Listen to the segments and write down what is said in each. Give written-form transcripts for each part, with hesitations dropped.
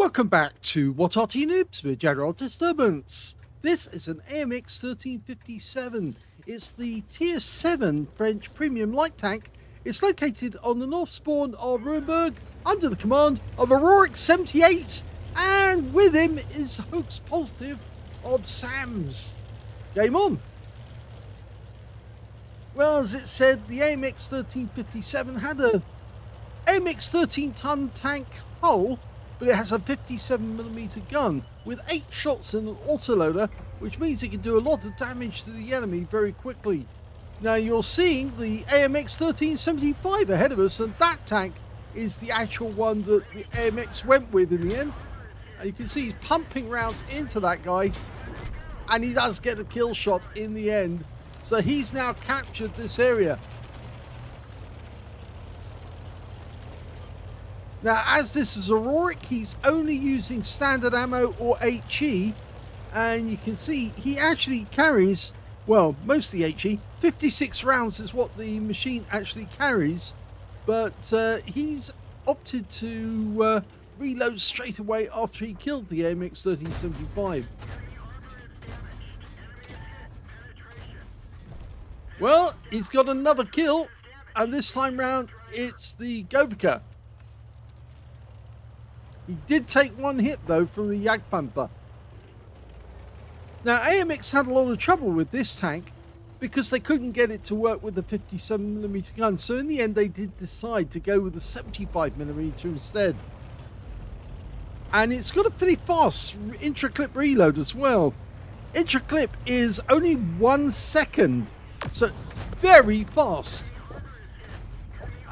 Welcome back to What Arty Noobs with General Disturbance. This is an AMX 1357. It's the Tier 7 French premium light tank. It's located on the north spawn of Ruinberg under the command of Aurorik78, and with him is Hoax Positive of SAMS. Game on. Well, as it said, the AMX 1357 had a AMX 13-ton tank hull, but it has a 57mm gun with 8 shots in an autoloader, which means it can do a lot of damage to the enemy very quickly. Now you're seeing the AMX 1375 ahead of us, and that tank is the actual one that the AMX went with in the end. And you can see he's pumping rounds into that guy, and he does get a kill shot in the end. So he's now captured this area. Now, as this is Aurorik, he's only using standard ammo or HE, and you can see he actually carries, well, mostly HE. 56 rounds is what the machine actually carries, but he's opted to reload straight away after he killed the AMX 1375. Well, he's got another kill, and this time round it's the Govika. He did take one hit though from the Jagdpanther. Now AMX had a lot of trouble with this tank because they couldn't get it to work with the 57mm gun, so in the end they did decide to go with the 75mm instead. And it's got a pretty fast intra-clip reload as well. Intra-clip is only 1 second, so very fast.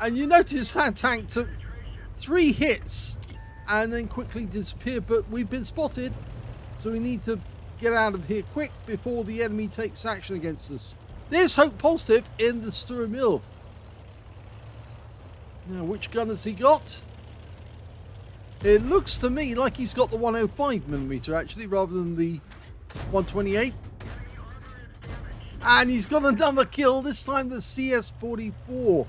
And you notice that tank took 3 hits and then quickly disappeared, but we've been spotted, so we need to get out of here quick before the enemy takes action against us. There's Hope Positive in the Sture Mill. Now, which gun has he got? It looks to me like he's got the 105mm actually, rather than the 128. And he's got another kill, this time the CS44.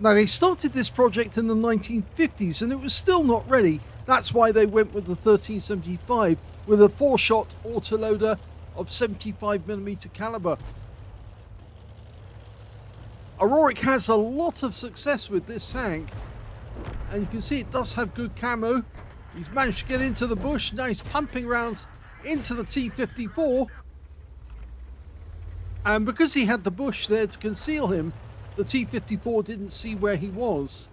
Now, they started this project in the 1950s and it was still not ready. That's why they went with the 1375 with a 4-shot autoloader of 75mm caliber. Aurorik has a lot of success with this tank, and you can see it does have good camo. He's managed to get into the bush. Now he's pumping rounds into the T-54, and because he had the bush there to conceal him, the T-54 didn't see where he was.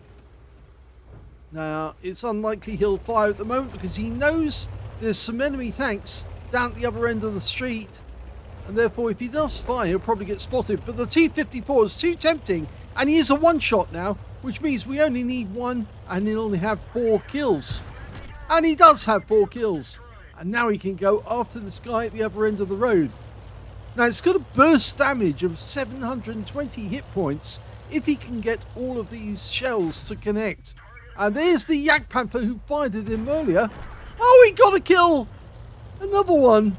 Now, it's unlikely he'll fire at the moment because he knows there's some enemy tanks down at the other end of the street, and therefore if he does fire, he'll probably get spotted. But the T-54 is too tempting, and he is a one-shot now, which means we only need 1, and he'll only have 4 kills. And he does have 4 kills. And now he can go after this guy at the other end of the road. Now, it's got a burst damage of 720 hit points if he can get all of these shells to connect. And there's the Jagdpanther who fired at him earlier. Oh, he got a kill! Another one.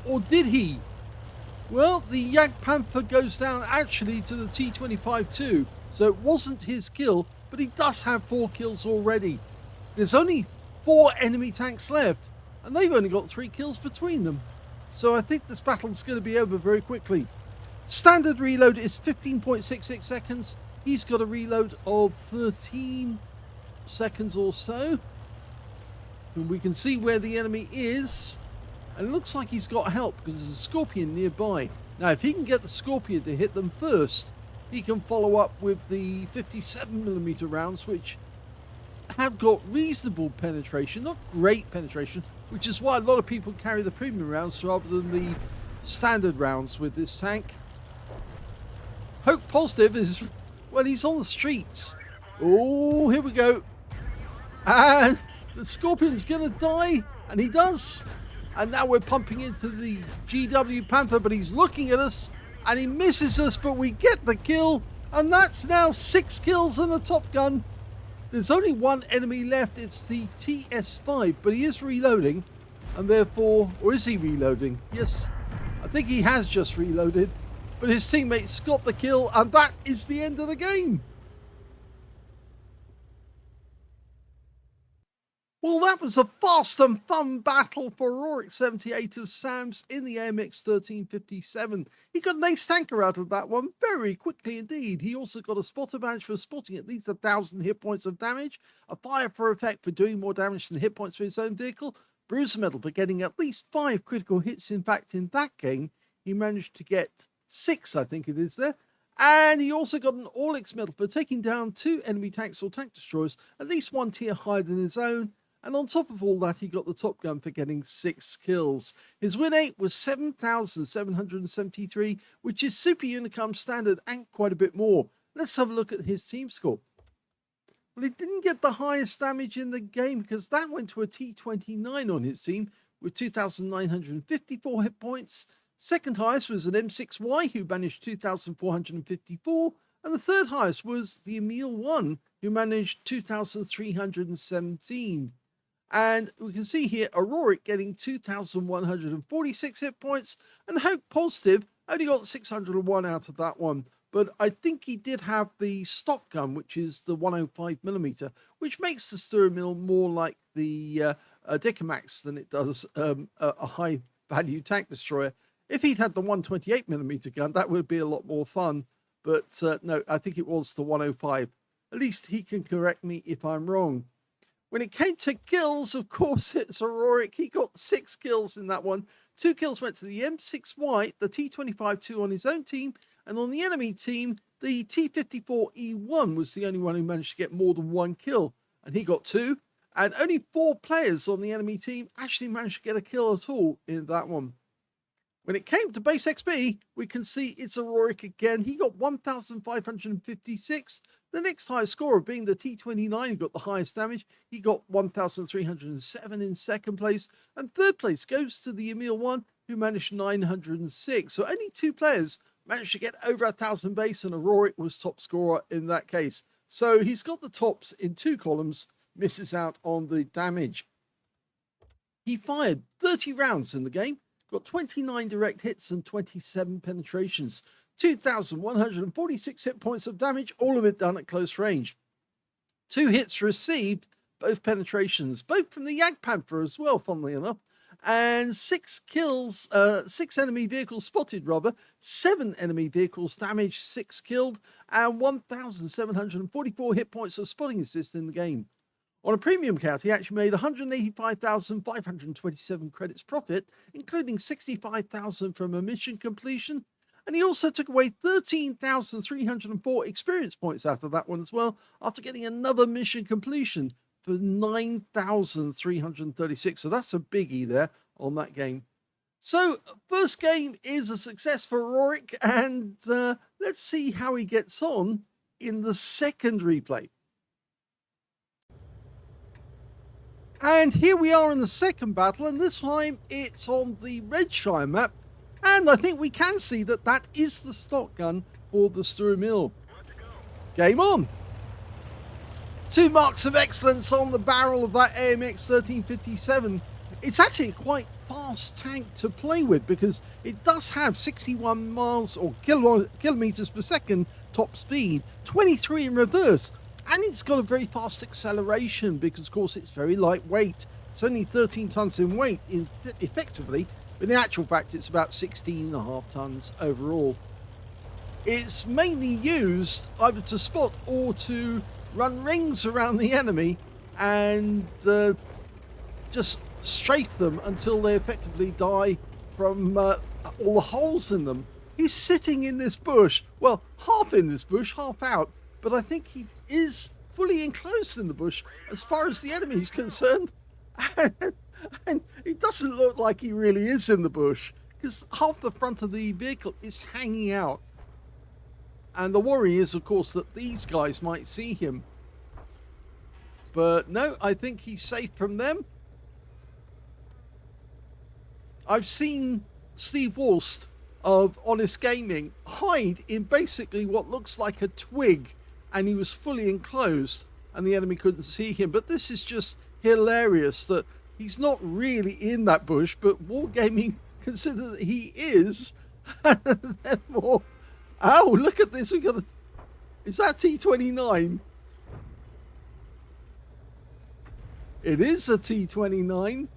Or did he? Well, the Jagdpanther goes down actually to the T-25 too. So it wasn't his kill, but he does have 4 kills already. There's only 4 enemy tanks left, and they've only got 3 kills between them. So I think this battle's going to be over very quickly. Standard reload is 15.66 seconds. He's got a reload of 13 seconds or so. And we can see where the enemy is. And it looks like he's got help because there's a Scorpion nearby. Now, if he can get the Scorpion to hit them first, he can follow up with the 57mm rounds, which have got reasonable penetration, not great penetration, which is why a lot of people carry the premium rounds rather than the standard rounds with this tank. Hope Positive is, well, he's on the streets. Oh, here we go. And the Scorpion's gonna die, and he does. And now we're pumping into the GW Panther, but he's looking at us, and he misses us, but we get the kill, and that's now 6 kills and a Top Gun. There's only 1 enemy left, it's the TS5, but he is reloading, and therefore, or is he reloading? Yes, I think he has just reloaded, but his teammates got the kill, and that is the end of the game. Well, that was a fast and fun battle for Aurorik78 of SAMS in the AMX 1357. He got an ace tanker out of that one very quickly indeed. He also got a spotter badge for spotting at least 1,000 hit points of damage, a fire for effect for doing more damage than hit points for his own vehicle, bruiser medal for getting at least 5 critical hits. In fact, in that game, he managed to get 6, I think it is there. And he also got an All-X medal for taking down 2 enemy tanks or tank destroyers, at least 1 tier higher than his own. And on top of all that, he got the Top Gun for getting 6 kills. His win rate was 7,773, which is Super Unicum standard and quite a bit more. Let's have a look at his team score. Well, he didn't get the highest damage in the game because that went to a T29 on his team with 2,954 hit points. Second highest was an M6Y who managed 2,454. And the third highest was the Emil 1 who managed 2,317. And we can see here Aurorik getting 2,146 hit points, and Hope Positive only got 601 out of that one. But I think he did have the stock gun, which is the 105mm, which makes the Sturmil more like the Dicamax than it does a high value tank destroyer. If he'd had the 128mm gun, that would be a lot more fun. But no, I think it was the 105. At least he can correct me if I'm wrong. When it came to kills, of course, it's Aurorik. He got 6 kills in that one. 2 kills went to the M6Y, the T25-2 on his own team, and on the enemy team, the T54E1 was the only one who managed to get more than 1 kill, and he got 2. And only 4 players on the enemy team actually managed to get a kill at all in that one. When it came to base XP, we can see it's Aurorik again. He got 1,556. The next highest scorer being the T29, who got the highest damage. He got 1,307 in second place. And third place goes to the Emil 1, who managed 906. So only 2 players managed to get over 1,000 base, and Aurorik was top scorer in that case. So he's got the tops in 2 columns, misses out on the damage. He fired 30 rounds in the game. Got 29 direct hits and 27 penetrations. 2,146 hit points of damage, all of it done at close range. 2 hits received, both penetrations, both from the Jagdpanther as well, funnily enough. And 6 kills, 6 enemy vehicles spotted, rather. 7 enemy vehicles damaged, 6 killed, and 1,744 hit points of spotting assist in the game. On a premium count, he actually made 185,527 credits profit, including 65,000 from a mission completion. And he also took away 13,304 experience points out of that one as well, after getting another mission completion for 9,336. So that's a biggie there on that game. So first game is a success for Aurorik, and let's see how he gets on in the second replay. And here we are in the second battle, and this time it's on the Redshire map. And I think we can see that that is the stock gun for the Sturmil. Game on! 2 marks of excellence on the barrel of that AMX 1357. It's actually a quite fast tank to play with because it does have 61 miles or kilometers per second top speed, 23 in reverse. And it's got a very fast acceleration because, of course, it's very lightweight. It's only 13 tons in weight, effectively, but in actual fact, it's about 16.5 tons overall. It's mainly used either to spot or to run rings around the enemy and just strafe them until they effectively die from all the holes in them. He's sitting in this bush, well, half in this bush, half out, but I think he is fully enclosed in the bush as far as the enemy is concerned. And it doesn't look like he really is in the bush because half the front of the vehicle is hanging out. And the worry is, of course, that these guys might see him. But no, I think he's safe from them. I've seen Steve Wolst of Honest Gaming hide in basically what looks like a twig, and he was fully enclosed and the enemy couldn't see him. But this is just hilarious that he's not really in that bush, but Wargaming consider that he is. Therefore, oh, look at this. We got a, is that T29? It is a T29.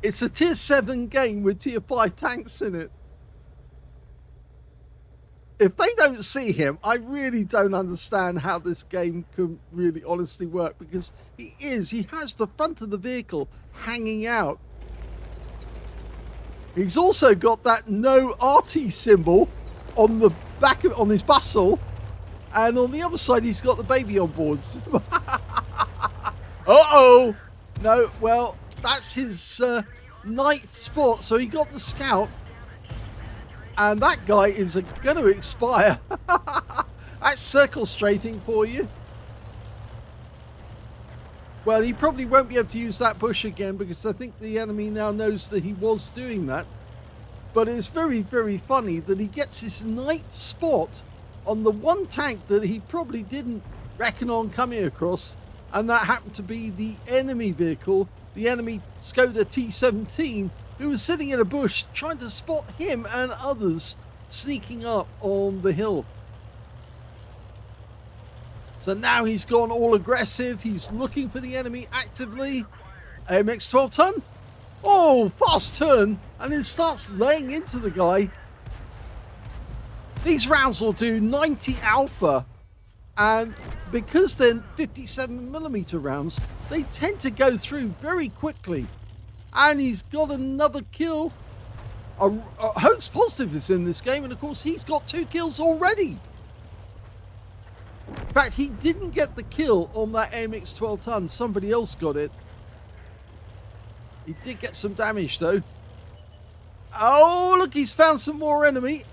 It's a tier 7 game with tier 5 tanks in it. If they don't see him, I really don't understand how this game can really honestly work, because he has the front of the vehicle hanging out. He's also got that no Arty symbol on the back on his bustle, and on the other side he's got the baby on boards. Uh-oh! No, well, that's his ninth spot, so he got the scout. And that guy is going to expire. That's circle strafing for you. Well, he probably won't be able to use that bush again, because I think the enemy now knows that he was doing that. But it's very, very funny that he gets this ninth spot on the one tank that he probably didn't reckon on coming across, and that happened to be the enemy vehicle, the enemy Skoda T17, who was sitting in a bush trying to spot him and others sneaking up on the hill. So now he's gone all aggressive. He's looking for the enemy actively. AMX 12 ton. Oh, fast turn. And then starts laying into the guy. These rounds will do 90 alpha. And because they're 57mm rounds, they tend to go through very quickly. And he's got another kill. Hoax Positive is in this game, and of course he's got 2 kills already. In fact, he didn't get the kill on that AMX 12 ton. Somebody else got it. He did get some damage though. Oh, look, he's found some more enemy.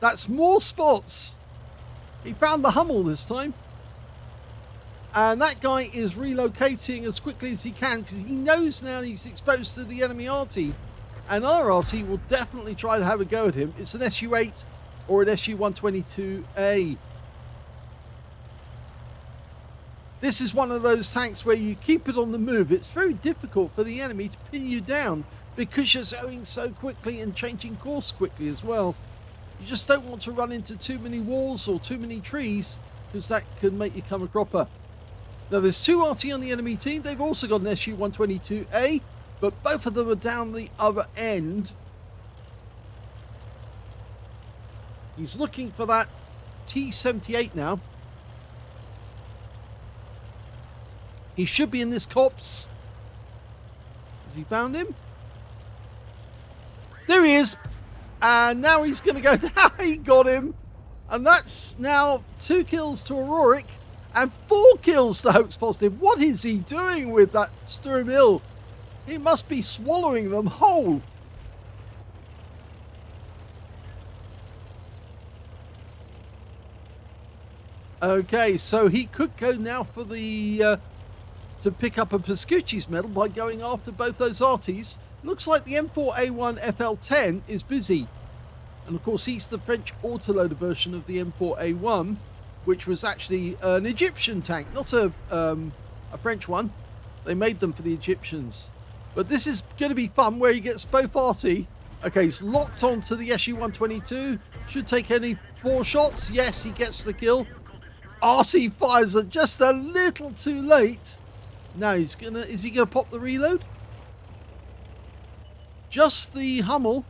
That's more spots. He found the Hummel this time. And that guy is relocating as quickly as he can, because he knows now he's exposed to the enemy Arty. And our Arty will definitely try to have a go at him. It's an SU-8 or an SU-122A. This is one of those tanks where you keep it on the move. It's very difficult for the enemy to pin you down, because you're zooming so quickly and changing course quickly as well. You just don't want to run into too many walls or too many trees, because that can make you come a cropper. Now there's 2 Arty on the enemy team. They've also got an SU-122A, but both of them are down the other end. He's looking for that T78 now. He should be in this copse. Has he found him? There he is. And now he's going to go down. He got him. And that's now 2 kills to Aurorik and 4 kills to Hoax Positive. What is he doing with that Sturm Hill? He must be swallowing them whole. Okay, so he could go now for the to pick up a Pascucci's medal by going after both those Artys. Looks like the M4A1 FL10 is busy. And of course he's the French autoloader version of the M4A1, which was actually an Egyptian tank, not a French one. They made them for the Egyptians. But this is going to be fun, where he gets both Arty. Okay, he's locked onto the SU-122. Should take any 4 shots. Yes, he gets the kill. Arty fires it just a little too late. Now is he gonna pop the reload? Just the Hummel.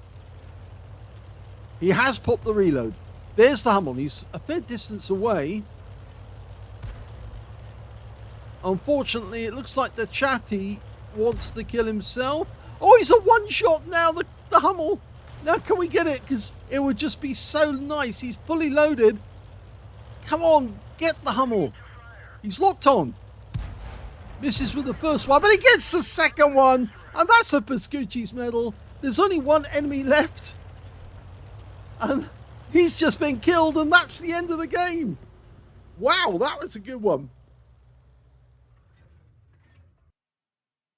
He has popped the reload. There's the Hummel. He's a fair distance away. Unfortunately, it looks like the chappy wants to kill himself. Oh, he's a one-shot now, the Hummel. Now, can we get it? Because it would just be so nice. He's fully loaded. Come on, get the Hummel. He's locked on. Misses with the first one, but he gets the second one. And that's a Pascucci's medal. There's only 1 enemy left. And he's just been killed, and that's the end of the game. Wow, that was a good one.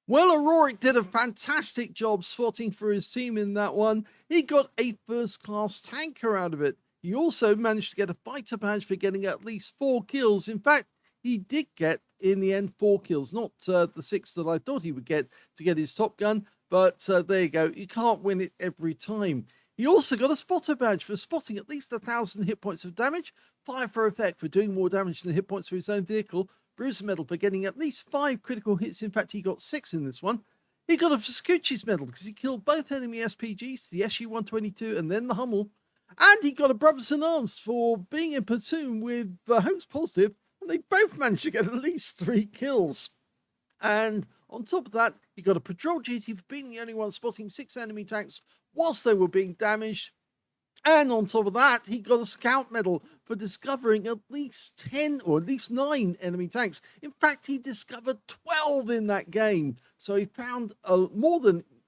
Well, Aurorik did a fantastic job spotting for his team in that one. He got a first-class tanker out of it. He also managed to get a fighter badge for getting at least 4 kills. In fact, he did get, in the end, 4 kills. Not the 6 that I thought he would get to get his Top Gun. But there you go. You can't win it every time. He also got a spotter badge for spotting at least 1,000 hit points of damage. 5 for effect for doing more damage than hit points for his own vehicle. Bruiser medal for getting at least 5 critical hits. In fact, he got 6 in this one. He got a Vespucci's medal because he killed both enemy SPGs, the SU-122 and then the Hummel. And he got a Brothers in Arms for being in platoon with Hoax Positive, and they both managed to get at least 3 kills. And on top of that, he got a patrol duty for being the only one spotting 6 enemy tanks whilst they were being damaged. And on top of that, he got a scout medal for discovering at least 10 or at least 9 enemy tanks. In fact, he discovered 12 in that game. So he found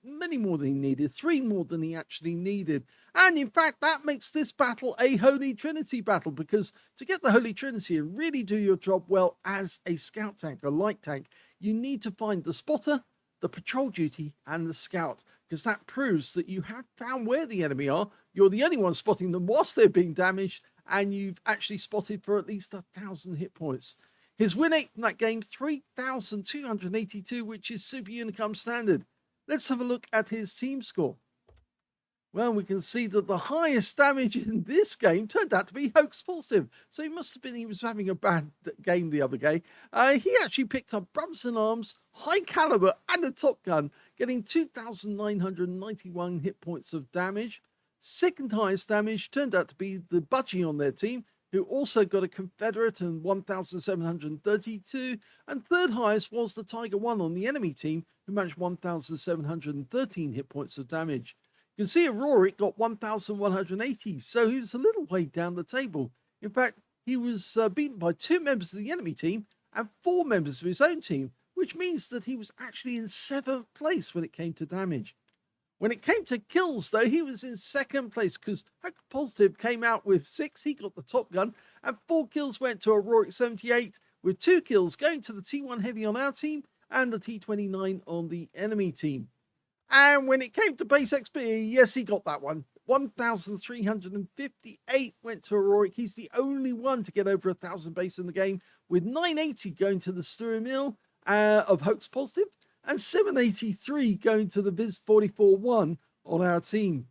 many more than he needed, 3 more than he actually needed. And in fact, that makes this battle a Holy Trinity battle, because to get the Holy Trinity and really do your job well as a scout tank, a light tank, you need to find the spotter, the patrol duty, and the scout, because that proves that you have found where the enemy are. You're the only one spotting them whilst they're being damaged, and you've actually spotted for at least 1,000 hit points. His win rate in that game, 3,282, which is Super Unicum standard. Let's have a look at his team score. Well, we can see that the highest damage in this game turned out to be Hoax Positive. So he was having a bad game the other day. He actually picked up Brothers in Arms, High Caliber, and a Top Gun, getting 2,991 hit points of damage. Second highest damage turned out to be the Budgie on their team, who also got a Confederate and 1,732. And third highest was the Tiger 1 on the enemy team, who managed 1,713 hit points of damage. You can see Aurorik got 1,180, so he was a little way down the table. In fact, he was beaten by 2 members of the enemy team and 4 members of his own team, which means that he was actually in 7th place when it came to damage. When it came to kills, though, he was in 2nd place because Hoax Positive came out with 6, he got the Top Gun, and 4 kills went to Aurorik78, with 2 kills going to the T1 Heavy on our team and the T29 on the enemy team. And when it came to base XP, yes, he got that one. 1,358 went to Aurorik. He's the only one to get over 1,000 base in the game, with 980 going to the Stewie Mill of Hoax Positive, and 783 going to the Viz 44-1 on our team.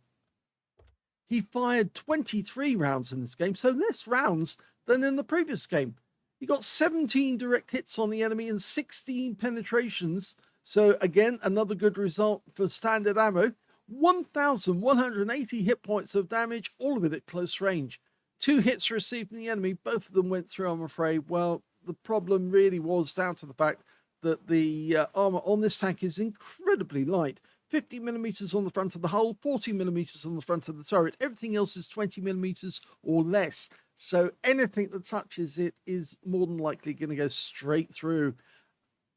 He fired 23 rounds in this game, so less rounds than in the previous game. He got 17 direct hits on the enemy and 16 penetrations. So again, another good result for standard ammo. 1,180 hit points of damage, all of it at close range. 2 hits received from the enemy, both of them went through, I'm afraid. Well, the problem really was down to the fact that the armor on this tank is incredibly light. 50 millimeters on the front of the hull, 40 millimeters on the front of the turret. Everything else is 20 millimeters or less. So anything that touches it is more than likely going to go straight through.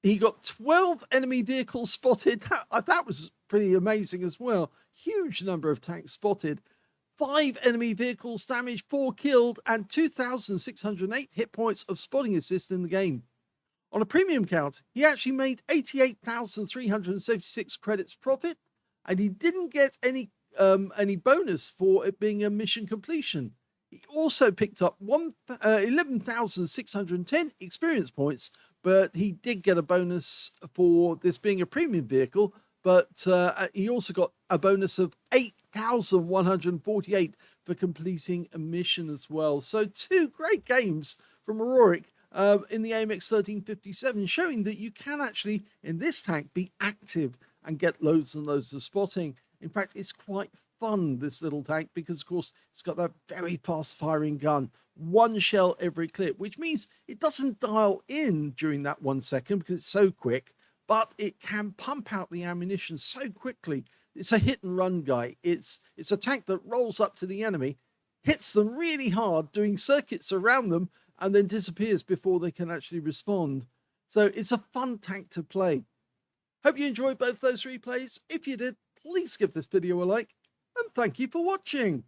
He got 12 enemy vehicles spotted. That was pretty amazing as well. Huge number of tanks spotted. 5 enemy vehicles damaged, 4 killed, and 2,608 hit points of spotting assist in the game. On a premium count, he actually made 88,376 credits profit, and he didn't get any bonus for it being a mission completion. He also picked up 11,610 experience points, but he did get a bonus for this being a premium vehicle, but he also got a bonus of 8,148 for completing a mission as well. So 2 great games from Aurorik in the AMX 1357, showing that you can actually, in this tank, be active and get loads and loads of spotting. In fact, it's quite fun, this little tank, because of course it's got that very fast firing gun, 1 shell every clip, which means it doesn't dial in during that 1 second because it's so quick, but it can pump out the ammunition so quickly. It's a hit and run guy. It's a tank that rolls up to the enemy, hits them really hard, doing circuits around them, and then disappears before they can actually respond. So it's a fun tank to play. Hope you enjoyed both those replays. If you did, please give this video a like, and thank you for watching.